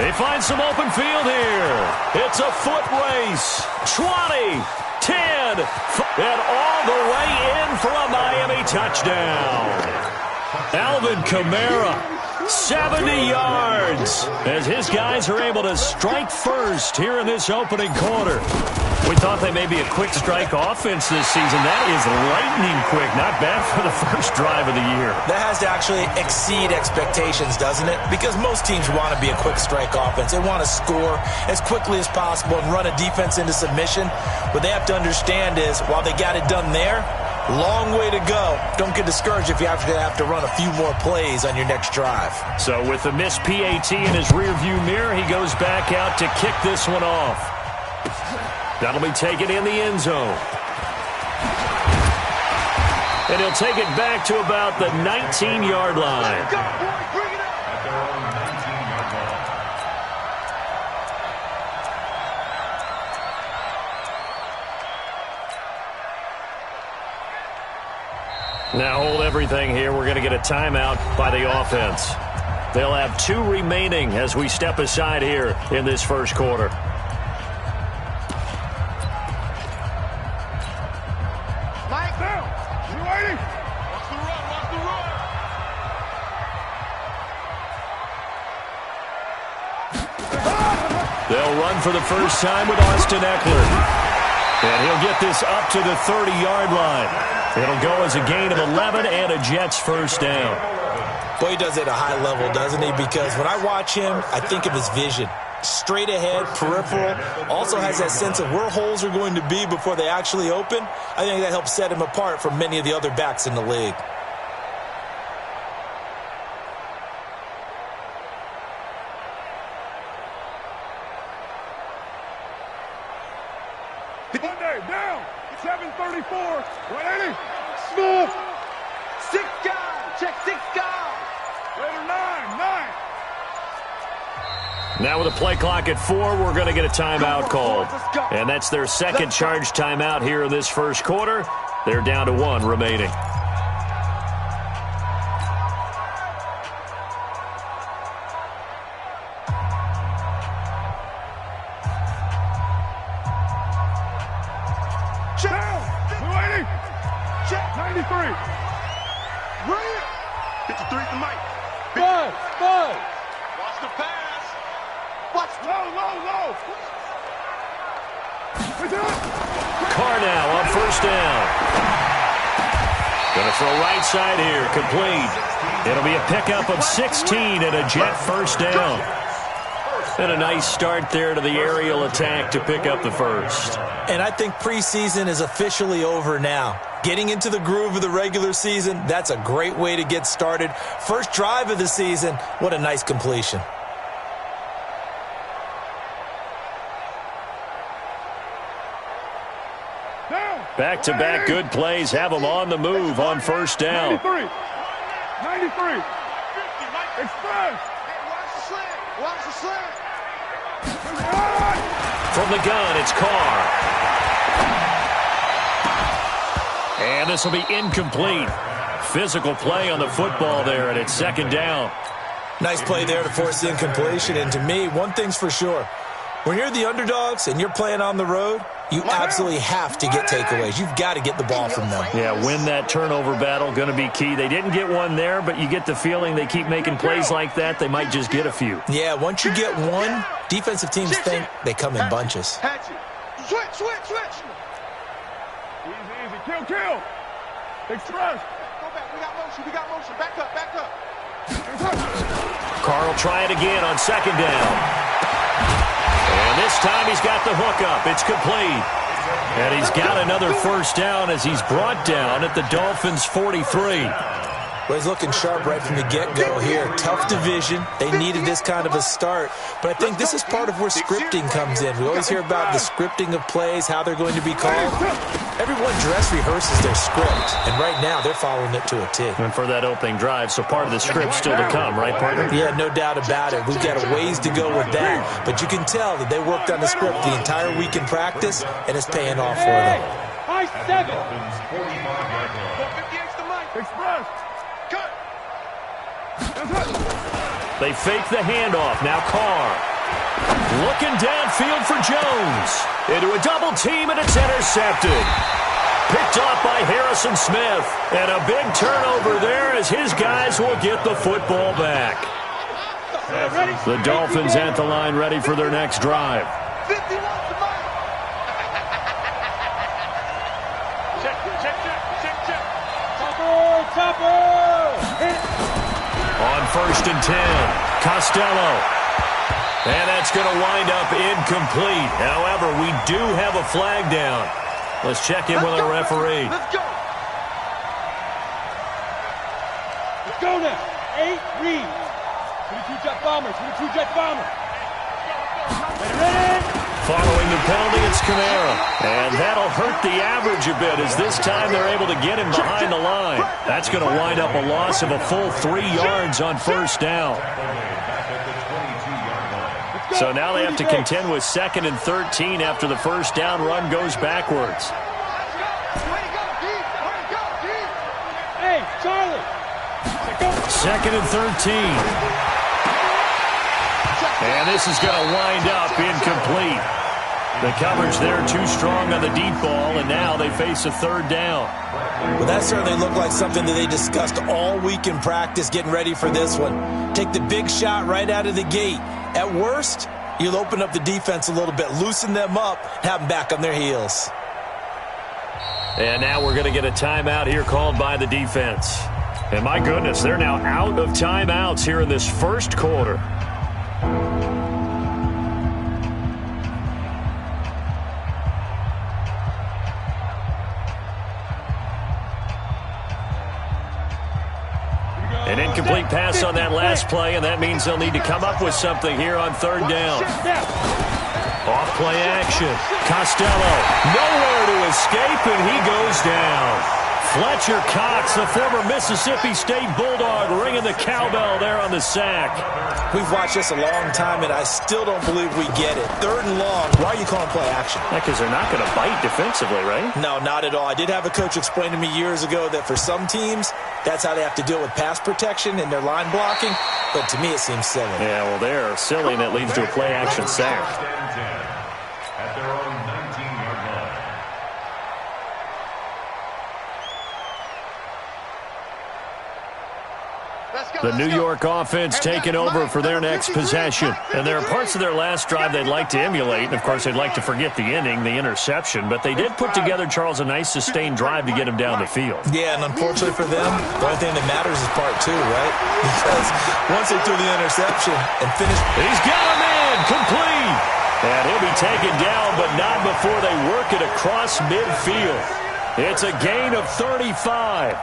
They find some open field here. It's a foot race. 20, 10, and all the way in for a Miami touchdown. Alvin Kamara, 70 yards, as his guys are able to strike first here in this opening quarter. We thought they may be a quick strike offense this season. That is lightning quick. Not bad for the first drive of the year. That has to actually exceed expectations, doesn't it? Because most teams want to be a quick strike offense. They want to score as quickly as possible and run a defense into submission. What they have to understand is, while they got it done there, long way to go. Don't get discouraged if you have to run a few more plays on your next drive. So with the missed PAT in his rearview mirror, he goes back out to kick this one off. That'll be taken in the end zone. And he'll take it back to about the 19-yard line. Now hold everything here. We're going to get a timeout by the offense. They'll have 2 remaining as we step aside here in this first quarter. They'll run for the first time with Austin Eckler. And he'll get this up to the 30-yard line. It'll go as a gain of 11 and a Jets first down. Boy, he does it at a high level, doesn't he? Because when I watch him, I think of his vision. Straight ahead, peripheral. Also has that sense of where holes are going to be before they actually open. I think that helps set him apart from many of the other backs in the league. Down, 734, 180, smooth, 6 guys, check 6 guys, later 9. Now with a play clock at 4, we're going to get a timeout called. And that's their second charge timeout here in this first quarter. They're down to 1 remaining. Side here, complete. It'll be a pickup of 16 and a Jet first down. And a nice start there to the aerial attack to pick up the first. And I think preseason is officially over now. Getting into the groove of the regular season, that's a great way to get started. First drive of the season, what a nice completion. Back-to-back good plays have them on the move on first down. 93. Express. Watch the slant. From the gun, it's Carr. And this will be incomplete. Physical play on the football there, and it's second down. Nice play there to force the incompletion. And to me, one thing's for sure. When you're the underdogs and you're playing on the road, you absolutely have to get takeaways. You've got to get the ball from them. Yeah, win that turnover battle, going to be key. They didn't get one there, but you get the feeling they keep making plays like that, they might just get a few. Yeah, once you get one, defensive teams think they come in bunches. Switch. Easy. Kill. Express. Go back. We got motion. Back up. Carr will try it again on second down. And this time he's got the hook up. It's complete. And he's got another first down as he's brought down at the Dolphins' 43. Well, he's looking sharp right from the get-go here. Tough division. They needed this kind of a start. But I think this is part of where scripting comes in. We always hear about the scripting of plays, how they're going to be called. Everyone dress rehearses their script, and right now they're following it to a T. And for that opening drive, so part of the script still to come, right, partner? Yeah, no doubt about it. We've got a ways to go with that, but you can tell that they worked on the script the entire week in practice, and it's paying off for them. High 7. Express. Cut. They fake the handoff. Now Carr. Looking downfield for Jones. Into a double team, and it's intercepted. Picked off by Harrison Smith. And a big turnover there as his guys will get the football back. The Dolphins at the line ready for their next drive. On 1st and 10, Costello. And that's going to wind up incomplete. However, we do have a flag down. Let's check in with our referee. Let's go. Let's go now. 8 reads. 22 jet bombers. 22 jet bombers. Ready. Following the penalty, it's Kamara. And that'll hurt the average a bit as this time they're able to get him behind the line. That's going to wind up a loss of a full 3 yards on 1st down. So now they have to contend with 2nd and 13 after the 1st down run goes backwards. Hey, Charlie. 2nd and 13. And this is going to wind up incomplete. The coverage there too strong on the deep ball, and now they face a 3rd down. Well, that certainly looked like something that they discussed all week in practice getting ready for this one. Take the big shot right out of the gate. At worst, you'll open up the defense a little bit, loosen them up, have them back on their heels. And now we're going to get a timeout here called by the defense. And my goodness, they're now out of timeouts here in this 1st quarter. An incomplete pass on that last play, and that means they'll need to come up with something here on 3rd down. Off play action. Costello, nowhere to escape, and he goes down. Fletcher Cox, the former Mississippi State Bulldog, ringing the cowbell there on the sack. We've watched this a long time, and I still don't believe we get it. 3rd and long. Why are you calling play action? Because they're not going to bite defensively, right? No, not at all. I did have a coach explain to me years ago that for some teams, that's how they have to deal with pass protection and their line blocking. But to me, it seems silly. Yeah, well, they're silly, and that leads to a play action sack. At their own 19-yard line. The New York offense taking over for their next possession. And there are parts of their last drive they'd like to emulate. And, of course, they'd like to forget the inning, the interception. But they did put together, Charles, a nice sustained drive to get him down the field. Yeah, and unfortunately for them, the only thing that matters is part 2, right? Because once they threw the interception and finished. He's got a man complete. And he'll be taken down, but not before they work it across midfield. It's a gain of 35.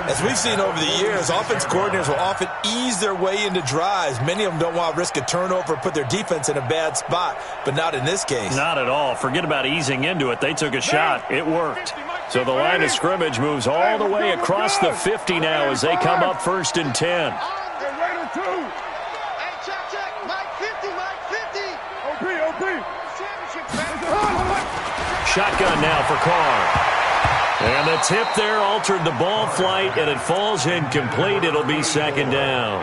As we've seen over the years, offense coordinators will often ease their way into drives. Many of them don't want to risk a turnover or put their defense in a bad spot, but not in this case. Not at all. Forget about easing into it. They took a shot. It worked. So the line of scrimmage moves all the way across the 50 now as they come up 1st and 10. Shotgun now for Carr. And the tip there altered the ball flight, and it falls incomplete. It'll be 2nd down.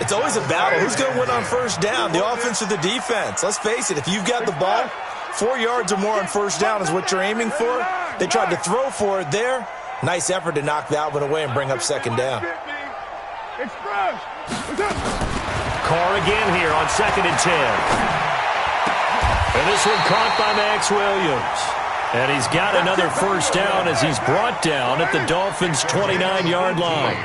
It's always a battle. Who's going to win on 1st down, the offense or the defense? Let's face it, if you've got the ball, 4 yards or more on 1st down is what you're aiming for. They tried to throw for it there. Nice effort to knock that one away and bring up 2nd down. Carr again here on 2nd and 10. And this one caught by Max Williams. And he's got another 1st down as he's brought down at the Dolphins' 29-yard line.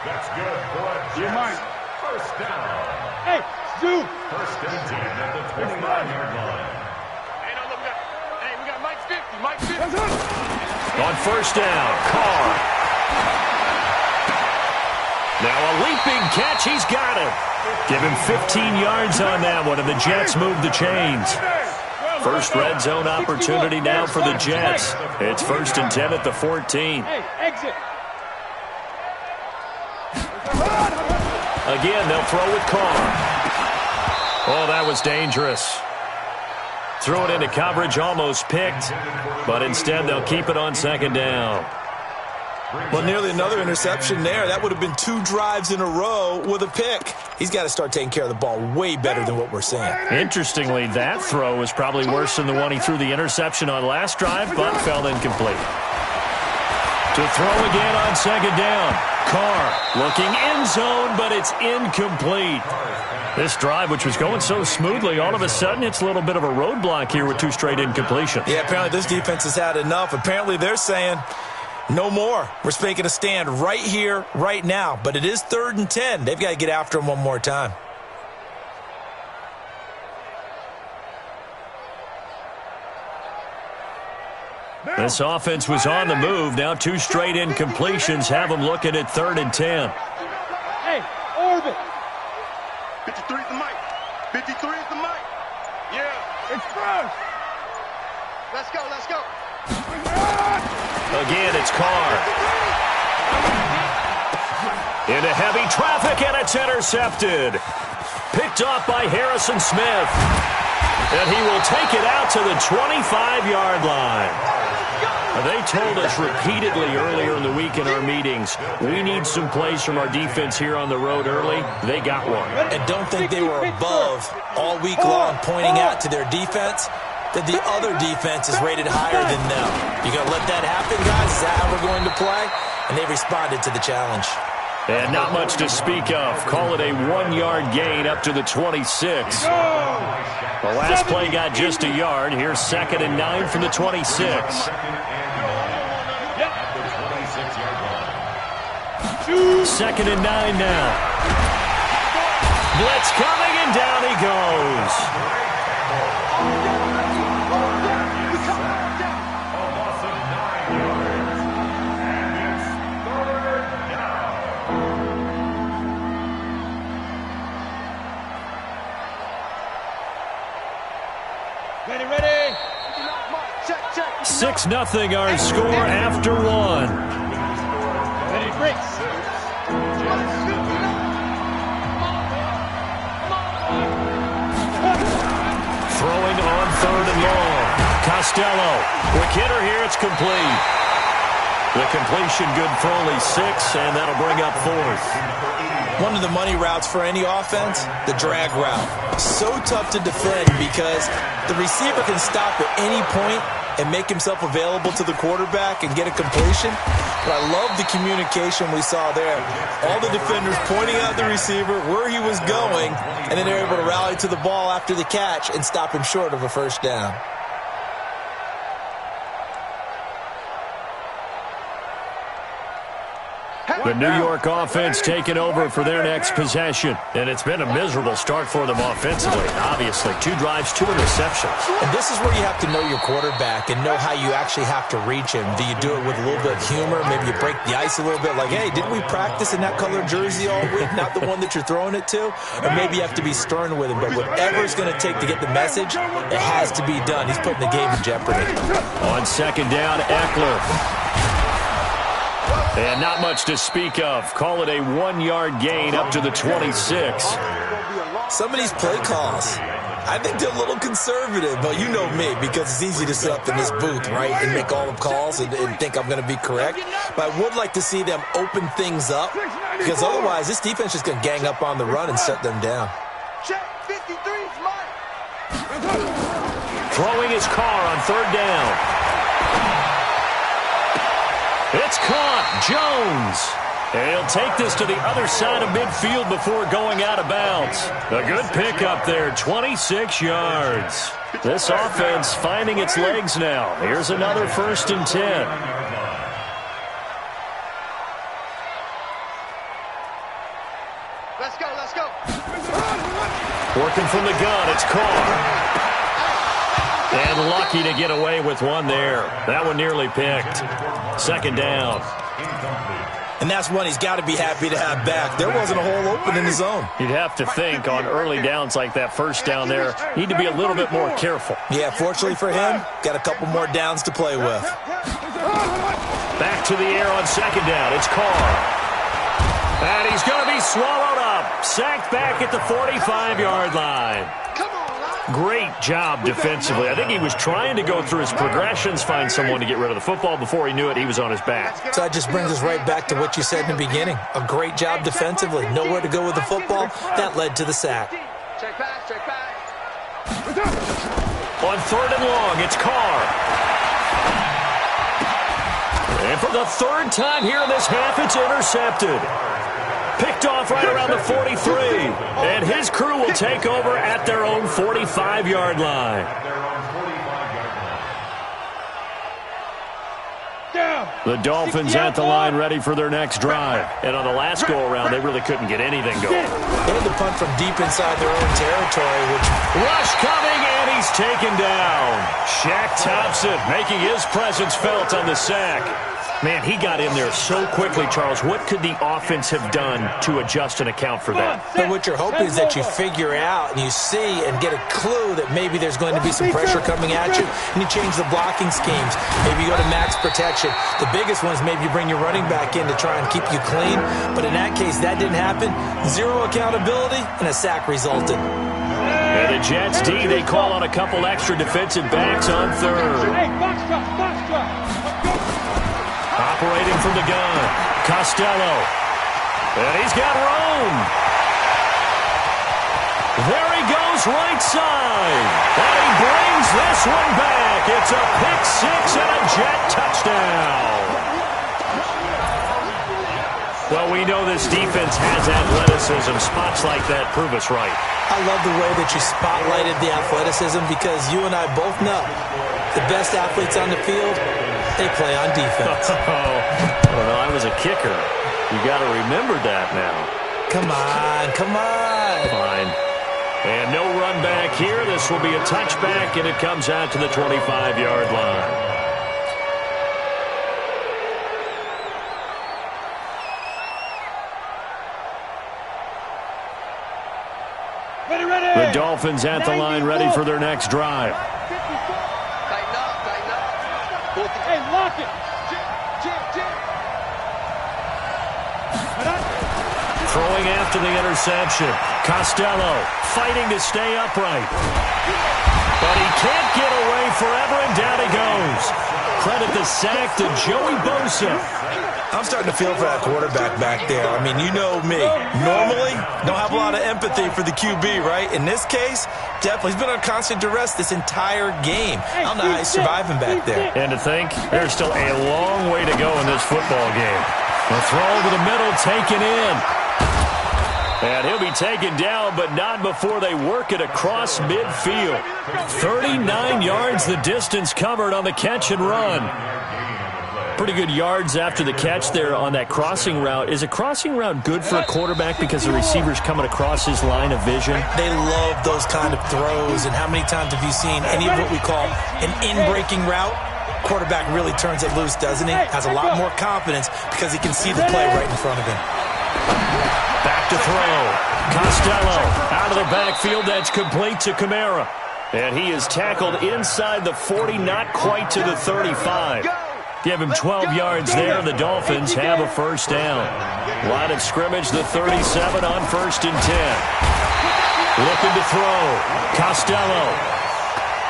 That's good for a Jets. 1st down. Hey, Stu. 1st and 10 at the 29-yard line. Hey, no, look at that. Hey, we got Mike 50. Mike 50. On 1st down, Carr. Now a leaping catch. He's got it. Give him 15 yards on that one, and the Jets move the chains. First red zone opportunity now for the Jets. It's 1st and 10 at the 14. Hey, exit. Again, they'll throw with Carr. Oh, that was dangerous. Threw it into coverage, almost picked, but instead they'll keep it on 2nd down. Well, nearly another interception there. That would have been 2 drives in a row with a pick. He's got to start taking care of the ball way better than what we're seeing. Interestingly, that throw was probably worse than the one he threw the interception on last drive, but fell incomplete. To throw again on second down. Carr looking end zone, but it's incomplete. This drive, which was going so smoothly, all of a sudden it's a little bit of a roadblock here with 2 straight incompletions. Yeah, apparently this defense has had enough. Apparently they're saying, no more. We're making a stand right here, right now. But it is 3rd and 10. They've got to get after him one more time. This offense was on the move. Now 2 straight incompletions have them looking at 3rd and 10. Hey, orbit. 53 is the mic. 53 is the mic. Yeah. Express. Let's go, let's go. Again, it's Carr. Into heavy traffic, and it's intercepted. Picked off by Harrison Smith. And he will take it out to the 25-yard line. They told us repeatedly earlier in the week in our meetings, we need some plays from our defense here on the road early. They got one. And don't think they were above all week long pointing out to their defense that the other defense is rated higher than them. You going to let that happen, guys? Is that how we're going to play? And they responded to the challenge. And not much to speak of. Call it a 1-yard gain up to the 26. The last play got just a yard. Here's 2nd and 9 from the 26. 2nd and 9 now. Blitz coming, and down he goes. Ready. 6-0 our score after 1. Ready, breaks. Throwing on 3rd and long. Costello. Quick hitter here. It's complete. The completion good for only 6, and that'll bring up 4th. One of the money routes for any offense, the drag route. So tough to defend because the receiver can stop at any point and make himself available to the quarterback and get a completion. But I love the communication we saw there. All the defenders pointing out the receiver, where he was going, and then they're able to rally to the ball after the catch and stop him short of a first down. The New York offense taking over for their next possession. And it's been a miserable start for them offensively. Obviously, 2 drives, 2 interceptions. And this is where you have to know your quarterback and know how you actually have to reach him. Do you do it with a little bit of humor? Maybe you break the ice a little bit like, hey, didn't we practice in that colored jersey all week? Not the one that you're throwing it to? Or maybe you have to be stern with him. But whatever it's going to take to get the message, it has to be done. He's putting the game in jeopardy. On 2nd down, Eckler. And not much to speak of. Call it a 1-yard gain up to the 26. Some of these play calls, I think they're a little conservative, but you know me, because it's easy to sit up in this booth, right, and make all the calls and think I'm going to be correct. But I would like to see them open things up, because otherwise this defense is going to gang up on the run and shut them down. Check 53's mine. Throwing his Carr on 3rd down. It's caught. Jones. And he'll take this to the other side of midfield before going out of bounds. A good pickup there, 26 yards. This offense finding its legs now. Here's another 1st and 10. Let's go, let's go. Working from the gun, it's Carr. And lucky to get away with one there. That one nearly picked. 2nd down. And that's one he's got to be happy to have back. There wasn't a hole open in the zone. You'd have to think on early downs like that 1st down there, need to be a little bit more careful. Yeah, fortunately for him, got a couple more downs to play with. Back to the air on 2nd down. It's Carr. And he's going to be swallowed up. Sacked back at the 45-yard line. Come on, Great job defensively. I think he was trying to go through his progressions, find someone to get rid of the football. Before he knew it, he was on his back. So that just brings us right back to what you said in the beginning. A great job defensively. Nowhere to go with the football. That led to the sack. Check back, check back. On 3rd and long, it's Carr. And for the 3rd time here in this half, it's intercepted. Picked off right around the 43. And his crew will take over at their own 45-yard line. The Dolphins at the line ready for their next drive. And on the last go-around, they really couldn't get anything going. They had to punt from deep inside their own territory, which... Rush coming, and he's taken down. Shaq Thompson making his presence felt on the sack. Man, he got in there so quickly, Charles. What could the offense have done to adjust and account for that? But what you're hoping is that you figure out and you see and get a clue that maybe there's going to be some pressure coming at you, and you change the blocking schemes. Maybe you go to max protection. The biggest one is maybe you bring your running back in to try and keep you clean. But in that case, that didn't happen. Zero accountability, and a sack resulted. And the Jets D, they call on a couple extra defensive backs on 3rd. Hey, box drop. Operating from the gun, Costello. And he's got room. There he goes, right side. And he brings this one back. It's a pick 6 and a Jet touchdown. Well, we know this defense has athleticism. Spots like that prove us right. I love the way that you spotlighted the athleticism because you and I both know the best athletes on the field, they play on defense. Well, I was a kicker. You got to remember that now. Come on. Fine. And no run back here. This will be a touchback, and it comes out to the 25-yard line. The Dolphins at the line ready for their next drive. Tighten up. Hey, lock it. Throwing after the interception. Costello fighting to stay upright. But he can't get away forever, and down he goes. Credit the sack to Joey Bosa. I'm starting to feel for that quarterback back there. I mean, you know me. Normally, don't have a lot of empathy for the QB, right? In this case, definitely. He's been on constant duress this entire game. I don't know how he's surviving back there. And to think, there's still a long way to go in this football game. The throw over the middle, taken in. And he'll be taken down, but not before they work it across midfield. 39 yards the distance covered on the catch and run. Pretty good yards after the catch there on that crossing route. Is a crossing route good for a quarterback because the receiver's coming across his line of vision? They love those kind of throws. And how many times have you seen any of what we call an in-breaking route? Quarterback really turns it loose, doesn't he? Has a lot more confidence because he can see the play right in front of him. Back to throw. Costello out of the backfield. That's complete to Kamara. And he is tackled inside the 40, not quite to the 35. Give him 12 yards there, and the Dolphins have a first down. Line of scrimmage, the 37 on 1st and 10. Looking to throw. Costello.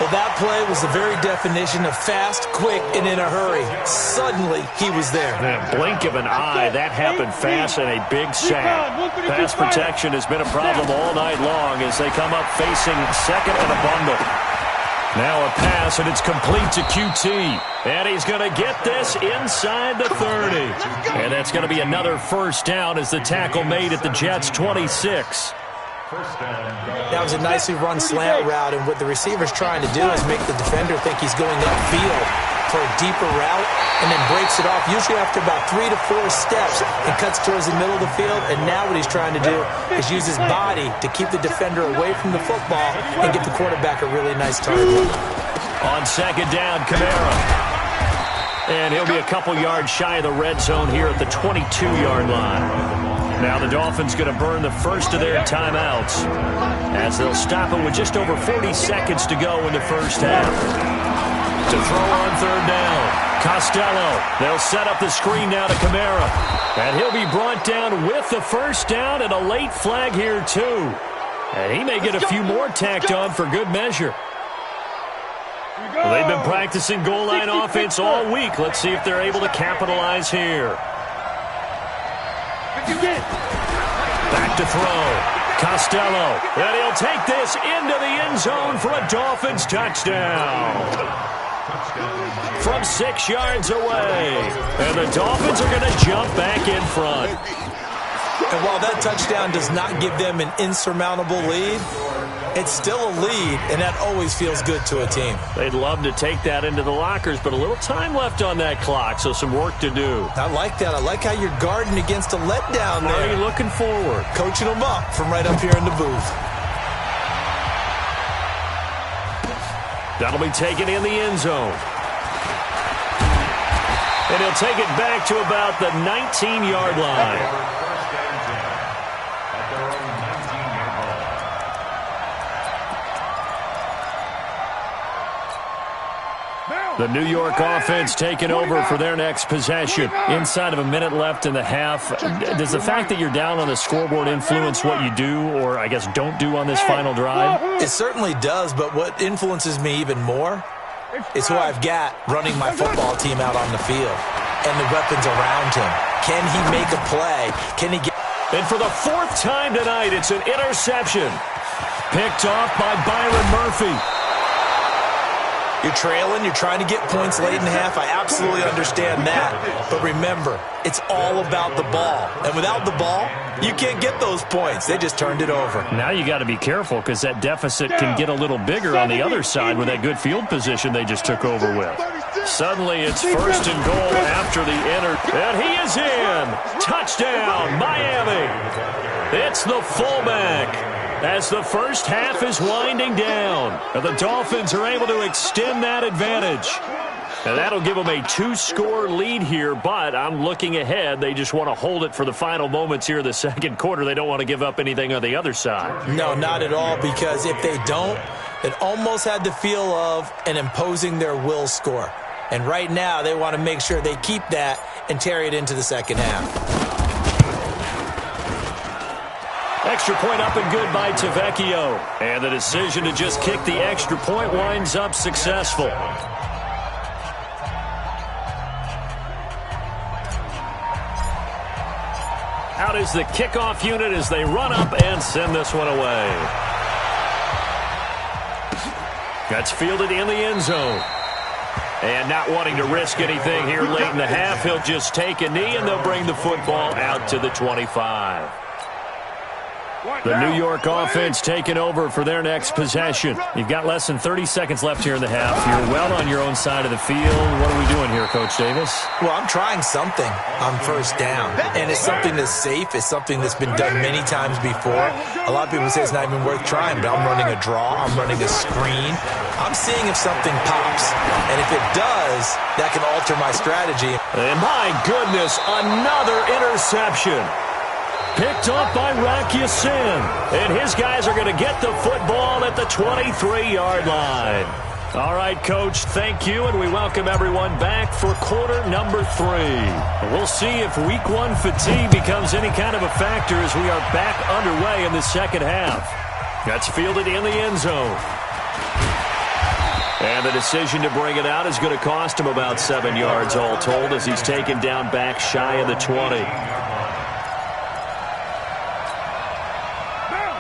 Well, that play was the very definition of fast, quick, and in a hurry. Suddenly, he was there. Man, blink of an eye, that happened fast and a big sack. Pass protection has been a problem all night long as they come up facing second and a bundle. Now a pass, and it's complete to QT. And he's going to get this inside the 30. And that's going to be another first down as the tackle made at the Jets' 26. That was a nicely run slant route, and what the receiver's trying to do is make the defender think he's going upfield for a deeper route, and then breaks it off, usually after about 3 to 4 steps, and cuts towards the middle of the field. And now what he's trying to do is use his body to keep the defender away from the football and give the quarterback a really nice target. On second down, Kamara. And he'll be a couple yards shy of the red zone here at the 22-yard line. Now the Dolphins going to burn the first of their timeouts as they'll stop it with just over 40 seconds to go in the first half. To throw on third down, Costello. They'll set up the screen now to Kamara. And he'll be brought down with the first down, and a late flag here too. And he may get a few more tacked on for good measure. Well, they've been practicing goal line offense all week. Let's see if they're able to capitalize here. Back to throw. Costello, and he'll take this into the end zone for a Dolphins touchdown. From 6 yards away. And the Dolphins are going to jump back in front. And while that touchdown does not give them an insurmountable lead, it's still a lead, and that always feels good to a team. They'd love to take that into the lockers, but a little time left on that clock, so some work to do. I like that. I like how you're guarding against a letdown there. Are you looking forward? Coaching them up from right up here in the booth. That'll be taken in the end zone. And he'll take it back to about the 19-yard line. The New York offense taking over for their next possession. Inside of a minute left in the half. Does the fact that you're down on the scoreboard influence what you do, or I guess don't do on this final drive? It certainly does, but what influences me even more is who I've got running my football team out on the field and the weapons around him. Can he make a play? Can he get... And for the 4th time tonight, it's an interception. Picked off by Byron Murphy. You're trailing, you're trying to get points late in the half. I absolutely understand that. But remember, it's all about the ball. And without the ball, you can't get those points. They just turned it over. Now you got to be careful because that deficit can get a little bigger on the other side with that good field position they just took over with. Suddenly it's 1st and goal after the And he is in. Touchdown, Miami. It's the fullback. As the first half is winding down, the Dolphins are able to extend that advantage. And that'll give them a 2-score lead here, but I'm looking ahead. They just want to hold it for the final moments here in the second quarter. They don't want to give up anything on the other side. No, not at all, because if they don't, it almost had the feel of an imposing their will score. And right now, they want to make sure they keep that and carry it into the second half. Extra point up and good by Tavecchio. And the decision to just kick the extra point winds up successful. Out is the kickoff unit as they run up and send this one away. That's fielded in the end zone. And not wanting to risk anything here late in the half, he'll just take a knee and they'll bring the football out to the 25. The New York offense taking over for their next possession. You've got less than 30 seconds left here in the half. You're well on your own side of the field. What are we doing here, Coach Davis? Well, I'm trying something on first down. And it's something that's safe. It's something that's been done many times before. A lot of people say it's not even worth trying, but I'm running a draw. I'm running a screen. I'm seeing if something pops. And if it does, that can alter my strategy. And my goodness, another interception. Picked up by Rakia Sin. And his guys are going to get the football at the 23-yard line. All right, Coach, thank you, and we welcome everyone back for quarter number 3. We'll see if week 1 fatigue becomes any kind of a factor as we are back underway in the second half. That's fielded in the end zone. And the decision to bring it out is going to cost him about 7 yards all told as he's taken down back shy of the 20.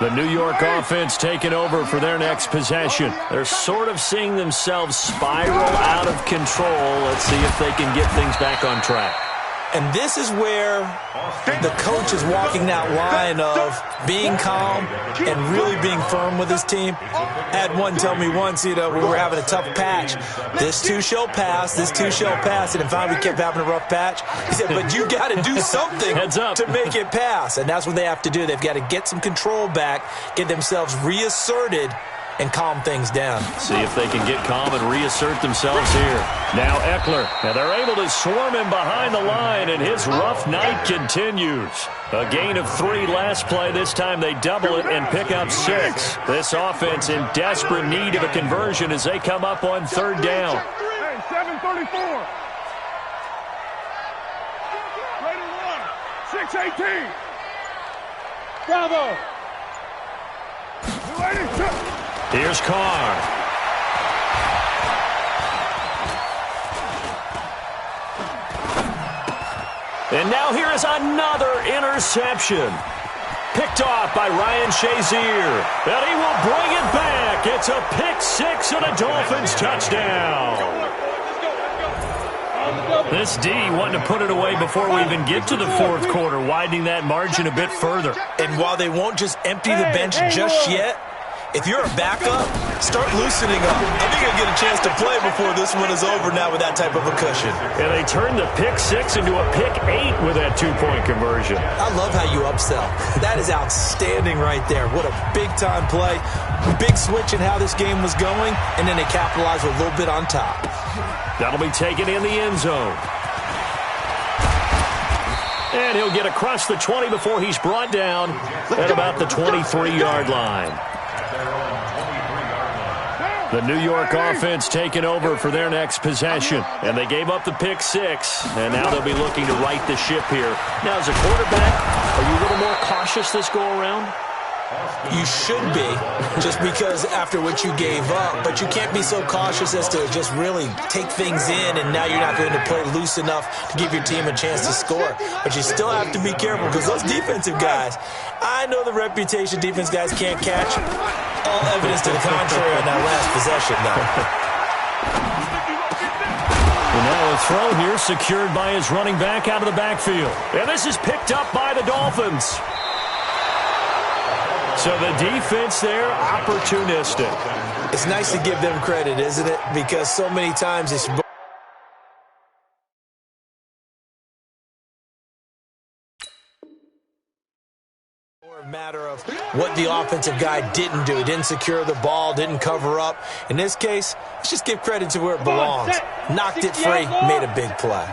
The New York offense taking over for their next possession. They're sort of seeing themselves spiral out of control. Let's see if they can get things back on track. And this is where the coach is walking that line of being calm and really being firm with his team. I had one tell me once, we were having a tough patch. This too shall pass, this too shall pass. And finally we kept having a rough patch. He said, but you got to do something to make it pass. And that's what they have to do. They've got to get some control back, get themselves reasserted, and calm things down. See if they can get calm and reassert themselves here. Now Eckler. Now they're able to swarm him behind the line, and his rough night continues. A gain of 3 last play. This time they double it and pick up 6. This offense in desperate need of a conversion as they come up on 3rd down. Hey, 7:34. Ready 1. 6:18. Bravo. Here's Carr. And now here is another interception. Picked off by Ryan Shazier. And he will bring it back. It's a pick six and a Dolphins touchdown. This D wanting to put it away before we even get to the fourth quarter, widening that margin a bit further. And while they won't just empty the bench just yet, if you're a backup, start loosening up. I think you'll get a chance to play before this one is over now with that type of a cushion. And they turned the pick six into a pick 8 with that two-point conversion. I love how you upsell. That is outstanding right there. What a big-time play. Big switch in how this game was going, and then they capitalized with a little bit on top. That'll be taken in the end zone. And he'll get across the 20 before he's brought down at about the 23-yard line. The New York offense taking over for their next possession. And they gave up the pick six, and now they'll be looking to right the ship here. Now, as a quarterback, are you a little more cautious this go-around? You should be, just because after what you gave up. But you can't be so cautious as to just really take things in, and now you're not going to play loose enough to give your team a chance to score. But you still have to be careful, because those defensive guys, I know the reputation defense guys can't catch. All evidence to the contrary on that last possession, though. And now a throw here secured by his running back out of the backfield. And this is picked up by the Dolphins. So the defense there, opportunistic. It's nice to give them credit, isn't it? Because so many times it's more a matter of what the offensive guy didn't do. He didn't secure the ball, didn't cover up. In this case, let's just give credit to where it belongs. Knocked it free, made a big play.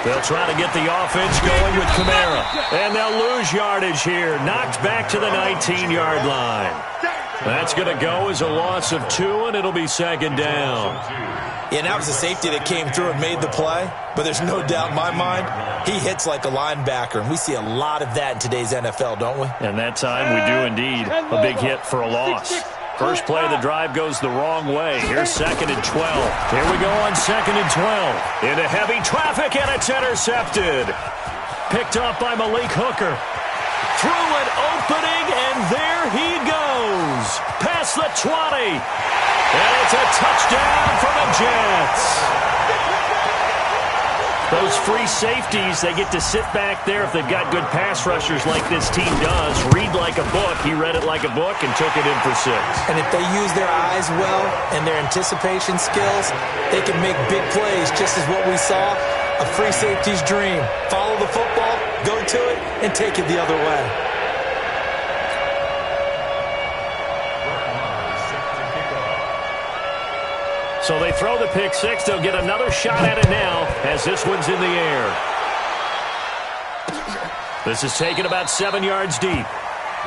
They'll try to get the offense going with Kamara. And they'll lose yardage here. Knocked back to the 19-yard line. That's going to go as a loss of 2, and it'll be second down. Yeah, that was a safety that came through and made the play. But there's no doubt in my mind, he hits like a linebacker. And we see a lot of that in today's NFL, don't we? And that time we do indeed. A big hit for a loss. First play of the drive goes the wrong way. Here's second and 12. Here we go on second and 12. Into heavy traffic, and it's intercepted. Picked off by Malik Hooker. Through an opening, and there he goes. Past the 20. And it's a touchdown for the Jets. Those free safeties, they get to sit back there if they've got good pass rushers like this team does. Read like a book. He read it like a book and took it in for 6. And if they use their eyes well and their anticipation skills, they can make big plays, just as what we saw, a free safety's dream. Follow the football, go to it, and take it the other way. So they throw the pick six. They'll get another shot at it now as this one's in the air. This is taken about 7 yards deep.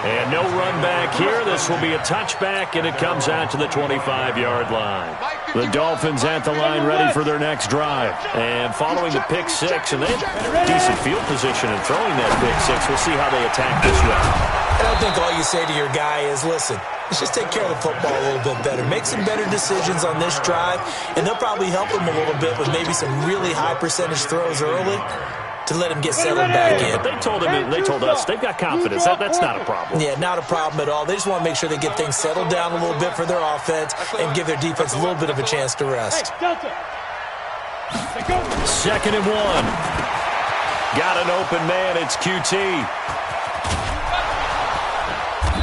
And no run back here. This will be a touchback, and it comes out to the 25-yard line. The Dolphins at the line ready for their next drive. And following the pick six, and they have decent field position in throwing that pick six. We'll see how they attack this one. And I think all you say to your guy is, listen, let's just take care of the football a little bit better. Make some better decisions on this drive, and they'll probably help him a little bit with maybe some really high percentage throws early to let him get settled back in. But they told us they've got confidence. That's not a problem. Yeah, not a problem at all. They just want to make sure they get things settled down a little bit for their offense and give their defense a little bit of a chance to rest. Second and 1. Got an open man. It's QT.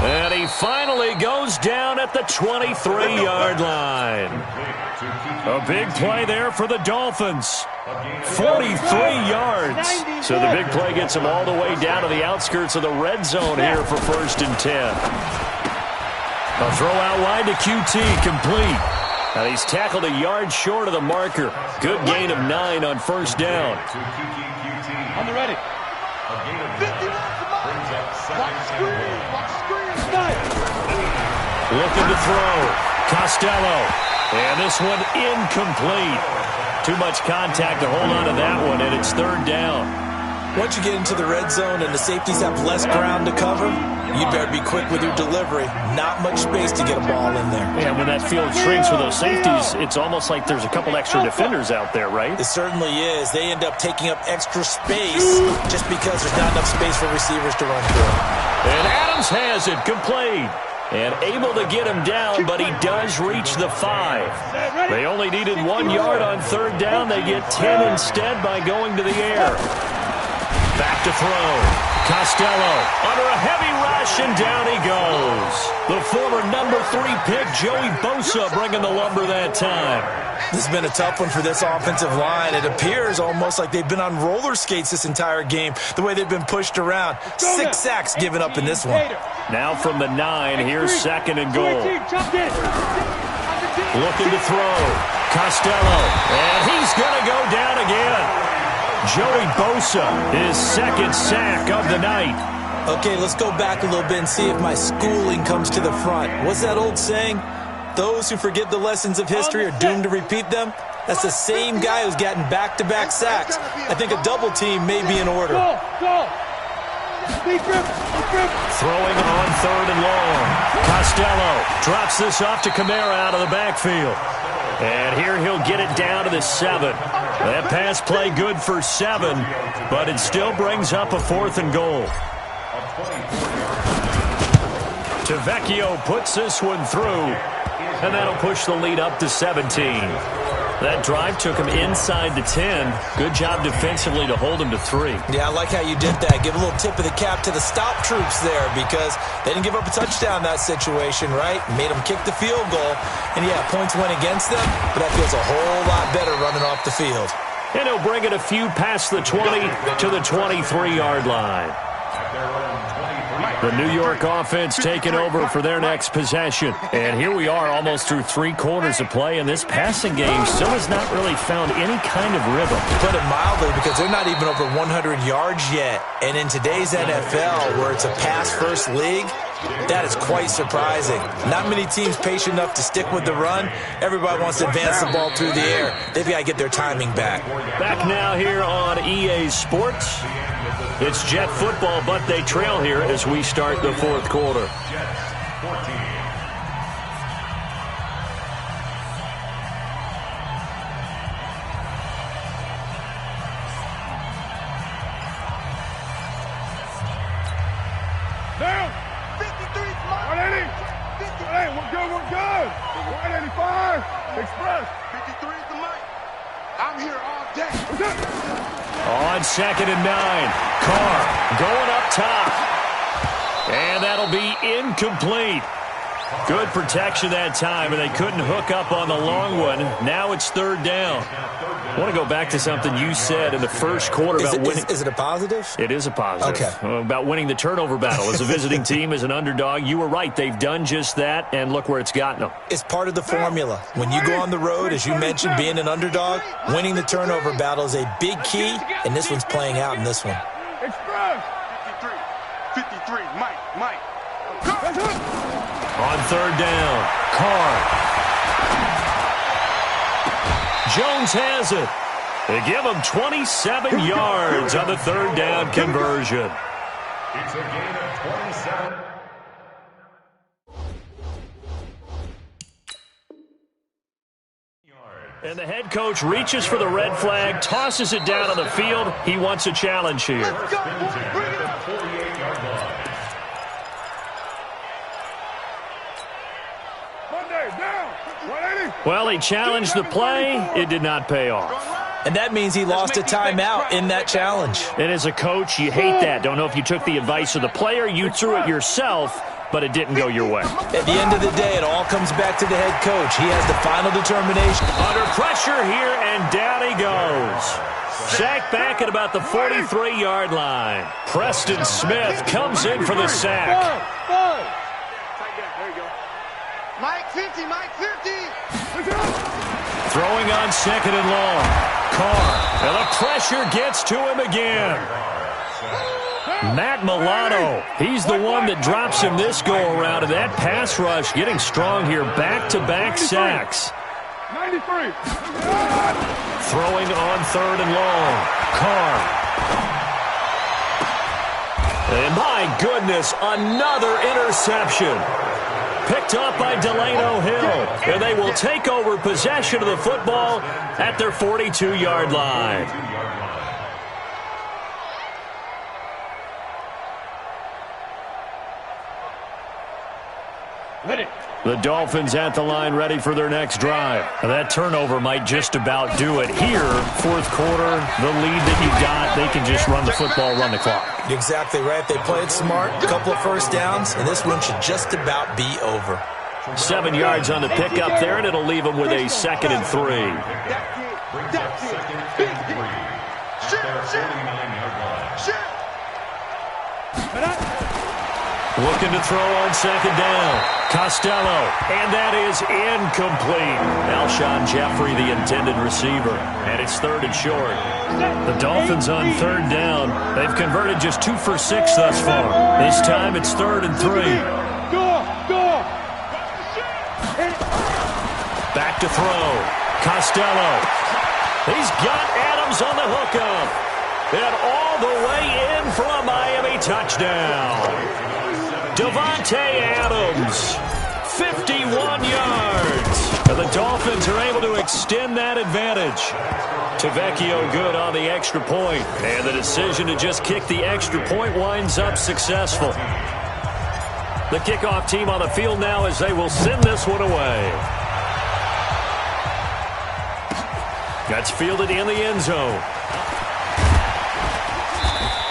And he finally goes down at the 23-yard line. A big play there for the Dolphins. 43 yards. So the big play gets him all the way down to the outskirts of the red zone here for first and 10. A throw out wide to QT, complete. Now he's tackled a yard short of the marker. Good gain of 9 on first down. On the ready. Looking to throw. Costello. And this one incomplete. Too much contact to hold on to that one, and it's third down. Once you get into the red zone and the safeties have less ground to cover, you better be quick with your delivery. Not much space to get a ball in there. Yeah, when that field shrinks with those safeties, it's almost like there's a couple extra defenders out there, right? It certainly is. They end up taking up extra space just because there's not enough space for receivers to run through. And Adams has it complete. And able to get him down, but he does reach the 5. They only needed 1 yard on third down. They get 10 instead by going to the air. Back to throw. Costello under a heavy rush, and down he goes. The former number 3 pick, Joey Bosa, bringing the lumber that time. This has been a tough one for this offensive line. It appears almost like they've been on roller skates this entire game, the way they've been pushed around. 6 sacks given up in this one. Now from the 9, here's second and goal. Looking to throw. Costello, and he's going to go down again. Joey Bosa, his second sack of the night. Okay, let's go back a little bit and see if my schooling comes to the front. What's that old saying? Those who forget the lessons of history are doomed to repeat them. That's the same guy who's gotten back-to-back sacks. I think a double team may be in order. Throwing on third and long. Costello drops this off to Kamara out of the backfield. And here he'll get it down to the 7. That pass play good for 7, but it still brings up a 4th and goal. Tavecchio puts this one through, and that'll push the lead up to 17. That drive took him inside the 10. Good job defensively to hold him to 3. Yeah, I like how you did that. Give a little tip of the cap to the stop troops there because they didn't give up a touchdown in that situation, right? Made them kick the field goal. And, yeah, points went against them, but that feels a whole lot better running off the field. And he'll bring it a few past the 20 to the 23-yard line. The New York offense taking over for their next possession. And here we are almost through 3 quarters of play, and this passing game still has not really found any kind of rhythm. To put it mildly, because they're not even over 100 yards yet. And in today's NFL, where it's a pass-first league, that is quite surprising. Not many teams patient enough to stick with the run. Everybody wants to advance the ball through the air. They've got to get their timing back. Back now here on EA Sports. It's Jet football, but they trail here as we start the 4th quarter. Down. 53. 180. 180. We're good. 185. Express. 53 is the mic. I'm here all day. On 2nd and 9. Carr going up top. And that'll be incomplete. Good protection that time, and they couldn't hook up on the long one. Now it's 3rd down. I want to go back to something you said in the first quarter about winning. Is it a positive? It is a positive. Okay. About winning the turnover battle as a visiting team, as an underdog. You were right. They've done just that, and look where it's gotten them. It's part of the formula. When you go on the road, as you mentioned, being an underdog, winning the turnover battle is a big key, and this one's playing out in this one. Express. 53. Mike. On 3rd down, Carr. Jones has it. They give him 27 yards on the 3rd down conversion. It's a gain of 27. And the head coach reaches for the red flag, tosses it down on the field. He wants a challenge here. Let's go. Bring it up. 48-yard line. Monday, down. 180. Well, he challenged the play. It did not pay off. And that means he lost a timeout in that challenge. And as a coach, you hate that. Don't know if you took the advice of the player, you threw it yourself, but it didn't go your way. At the end of the day, it all comes back to the head coach. He has the final determination. Under pressure here, and down he goes. Sacked back at about the 43-yard line. Preston Smith comes in for the sack. Five. There you go. Mike 50. Throwing on 2nd and long. Carr, and the pressure gets to him again. Matt Milano, he's the one that drops him this go-around, and that pass rush getting strong here. Back-to-back sacks. 93. Throwing on 3rd and long. Carr. And my goodness, another interception. Picked up by Delano Hill. And they will take over possession of the football at their 42-yard line. Ready. The Dolphins at the line, ready for their next drive. That turnover might just about do it here. Fourth quarter, the lead that you got, they can just run the football, run the clock. Exactly right. They played smart, a couple of first downs, and this one should just about be over. 7 yards on the pickup there, and it'll leave them with a 2nd and 3. That's it. Shit. Looking to throw on 2nd down. Costello, and that is incomplete. Alshon Jeffrey, the intended receiver, and it's 3rd and short. The Dolphins on 3rd down. They've converted just 2 for 6 thus far. This time it's 3rd and 3. Go. Back to throw. Costello. He's got Adams on the hookup. And all the way in for a Miami touchdown. Devontae Adams, 51 yards. And the Dolphins are able to extend that advantage. Tavecchio good on the extra point. And the decision to just kick the extra point winds up successful. The kickoff team on the field now as they will send this one away. That's fielded in the end zone.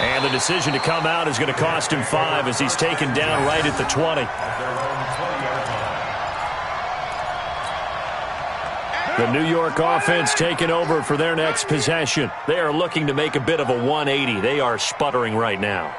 And the decision to come out is going to cost him 5 as he's taken down right at the 20. The New York offense taking over for their next possession. They are looking to make a bit of a 180. They are sputtering right now.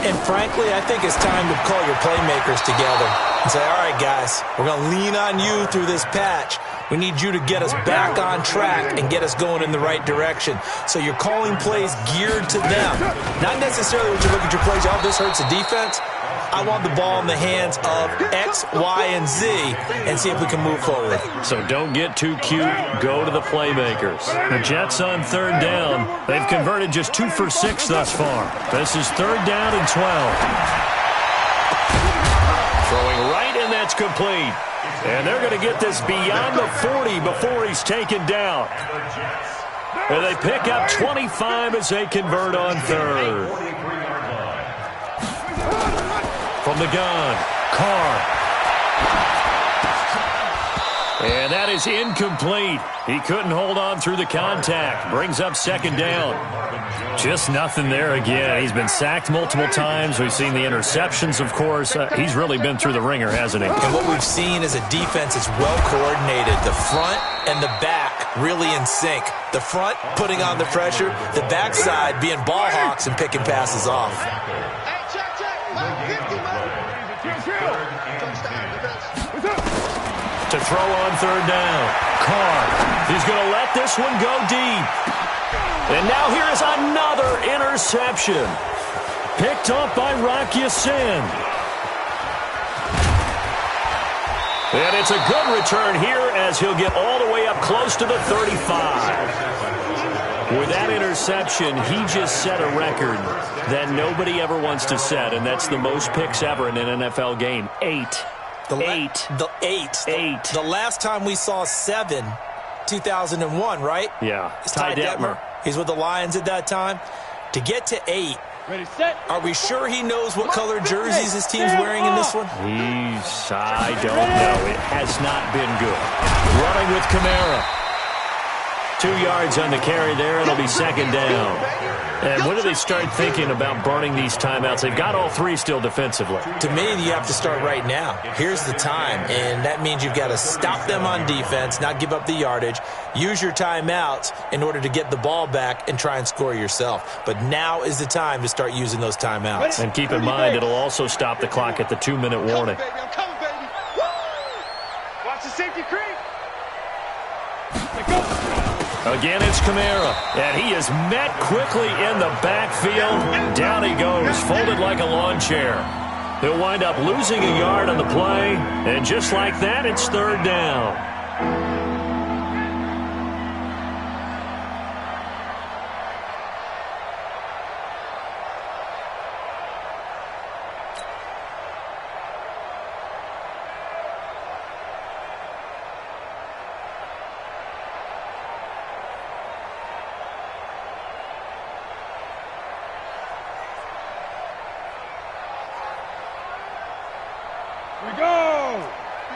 And frankly, I think it's time to call your playmakers together and say, all right, guys, we're going to lean on you through this patch. We need you to get us back on track and get us going in the right direction. So you're calling plays geared to them. Not necessarily when you look at your plays, oh, this hurts the defense. I want the ball in the hands of X, Y, and Z and see if we can move forward. So don't get too cute. Go to the playmakers. The Jets on 3rd down. They've converted just 2 for 6 thus far. This is 3rd down and 12. Throwing right, and that's complete. And they're going to get this beyond the 40 before he's taken down. And they pick up 25 as they convert on 3rd. From the gun, Carr. And that is incomplete. He couldn't hold on through the contact. Brings up 2nd down. Just nothing there again. He's been sacked multiple times. We've seen the interceptions, of course. He's really been through the ringer, hasn't he? And what we've seen is a defense that's well coordinated. The front and the back really in sync. The front putting on the pressure. The backside being ball hawks and picking passes off. To throw on 3rd down. Carr. He's going to let this one go deep. And now here is another interception. Picked up by Rock Ya-Sin. And it's a good return here as he'll get all the way up close to the 35. With that interception, he just set a record that nobody ever wants to set, and that's the most picks ever in an NFL game. 8. The last time we saw 7, 2001, right? Yeah. It's Ty Detmer. He's with the Lions at that time. To get to 8, Ready, set. Are we sure he knows what color jerseys his team's wearing in this one? I don't know. It has not been good. Running with Kamara. 2 yards on the carry there. It'll be 2nd down. And when do they start thinking about burning these timeouts? They've got all 3 still defensively. To me, you have to start right now. Here's the time, and that means you've got to stop them on defense, not give up the yardage, use your timeouts in order to get the ball back and try and score yourself. But now is the time to start using those timeouts. And keep in mind, it'll also stop the clock at the 2-minute warning. I'm coming, baby. Woo! Watch the safety creep. Again, it's Kamara, and he is met quickly in the backfield. Down he goes, folded like a lawn chair. He'll wind up losing a yard on the play, and just like that, it's 3rd down. Here we go.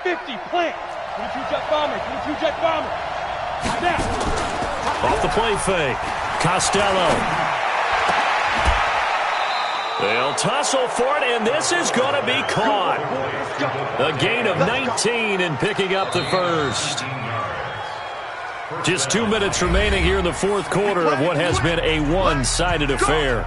50, plant. 22 jet bomber, 22 jet bomber. Now. Off the play fake. Costello. They'll tussle for it, and this is going to be caught. A gain of 19 and picking up the first. Just 2 minutes remaining here in the fourth quarter of what has been a one-sided affair.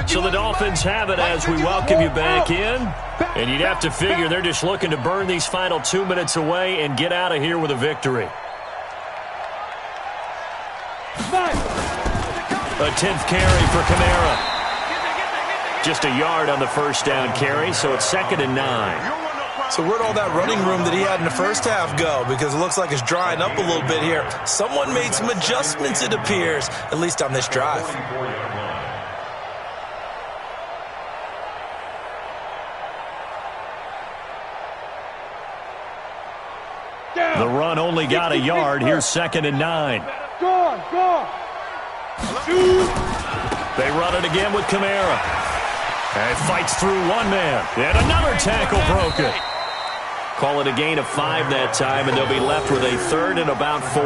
So the Dolphins have it as we welcome you back in. And you'd have to figure they're just looking to burn these final 2 minutes away and get out of here with a victory. A 10th carry for Kamara. Just a yard on the first down carry, so it's 2nd and 9. So where'd all that running room that he had in the first half go? Because it looks like it's drying up a little bit here. Someone made some adjustments, it appears, at least on this drive. The run only got a yard. Here's 2nd and 9. Go. They run it again with Kamara. And fights through one man. And another tackle broken. Call it a gain of 5 that time, and they'll be left with a 3rd and about 4.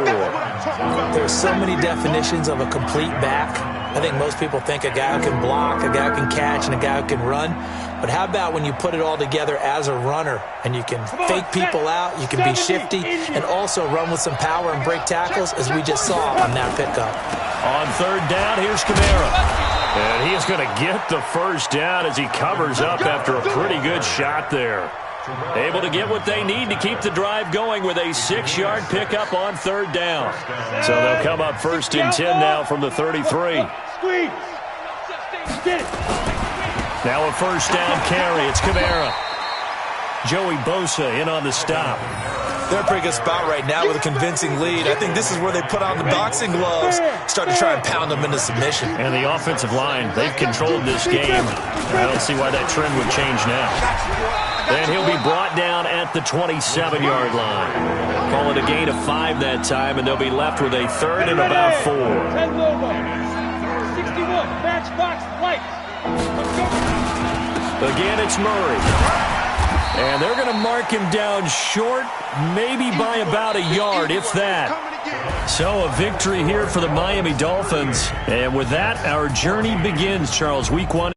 There's so many definitions of a complete back. I think most people think a guy who can block, a guy who can catch, and a guy who can run. But how about when you put it all together as a runner, and you can fake people out, you can be shifty, and also run with some power and break tackles, as we just saw on that pickup. On 3rd down, here's Kamara. And he is going to get the first down as he covers up after a pretty good shot there. Able to get what they need to keep the drive going with a 6-yard pickup on 3rd down. So they'll come up 1st and 10 now from the 33. Now a 1st down carry. It's Kamara. Joey Bosa in on the stop. They're in a pretty good spot right now with a convincing lead. I think this is where they put on the boxing gloves, start to try and pound them into submission. And the offensive line, they've controlled this game. I don't see why that trend would change now. And he'll be brought down at the 27-yard line. Call it a gain of 5 that time, and they'll be left with a 3rd and about 4. 10 logo. 61, matchbox lights. Again, it's Murray. And they're going to mark him down short, maybe by about a yard, if that. So a victory here for the Miami Dolphins. And with that, our journey begins, Charles. Week 1